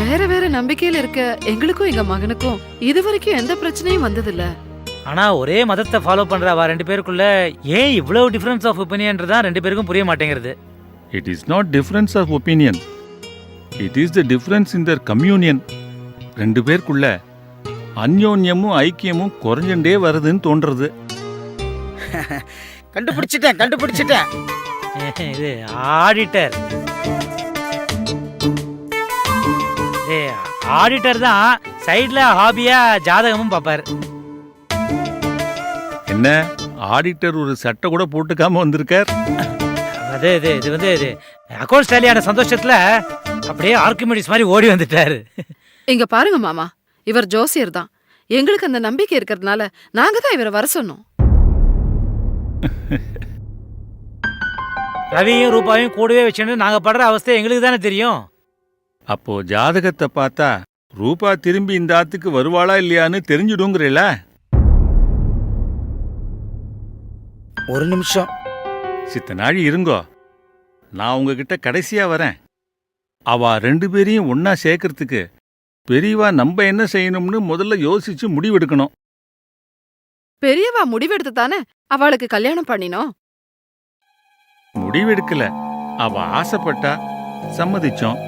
வேற வேற நம்பிக்கையில இருக்க எங்களுக்கும் எங்க மகனுக்கும் இதுவரைக்கும் எந்த பிரச்சனையும் வந்ததில்ல. ஆனா ஒரே மதத்தை ஃபாலோ பண்ற அவ 2 பேருக்குள்ள ஏன் இவ்வளவு டிஃபரன்ஸ் ஆஃப் ஒப்பீனியன்றதா 2 பேருக்கும் புரிய மாட்டேங்கிறது. It is not difference of opinion. It is the difference in their communion. 2 பேருக்குள்ள அந்யோன்யமும் ஐக்கியமும் குறைஞ்சுட்டே வருதுன்னு தோன்றது. கண்டுபிடிச்சிட்டேன். இது ஆடிட்டர். ஆடிட்டர் தான் சைடுல ஹாபியா ஜாதகமும் பாப்பார். என்ன ஆடிட்டர் ஒரு சட்டை கூட போட்டுக்காம வந்திருக்கார். இது வந்து அக்கௌண்ட் ஸ்டைலியான சந்தோஷத்துல அப்படியே ஆர்கிமெடிஸ் மாதிரி ஓடி வந்துட்டாரு. இங்க பாருங்க மாமா, இவர் ஜோசியர் தான். எங்களுக்கு அந்த நம்பிக்கை இருக்கிறதுனால நாங்க தான் இவரை வர சொன்னோம். ரவியும் ரூபாயும் கூடவே வச்சுன்னு நாங்க படுற அவஸ்தை எங்களுக்கு தானே தெரியும். அப்போ ஜாதகத்தை பார்த்தா ரூபா திரும்பி இந்த ஆத்துக்கு வருவாளா இல்லையான்னு தெரிஞ்சுடுங்கிறீல. ஒரு நிமிஷம் சித்த நாழி இருங்கோ, நான் உங்ககிட்ட கடைசியா வரேன். அவ 2 பேரையும் ஒன்னா சேர்க்கறதுக்கு பெரியவா நம்ம என்ன செய்யணும்னு முதல்ல யோசிச்சு முடிவெடுக்கணும். பெரியவா முடிவெடுத்து தானே அவளுக்கு கல்யாணம் பண்ணினோம். முடிவெடுக்கல, அவ ஆசைப்பட்டா சம்மதிச்சோம்.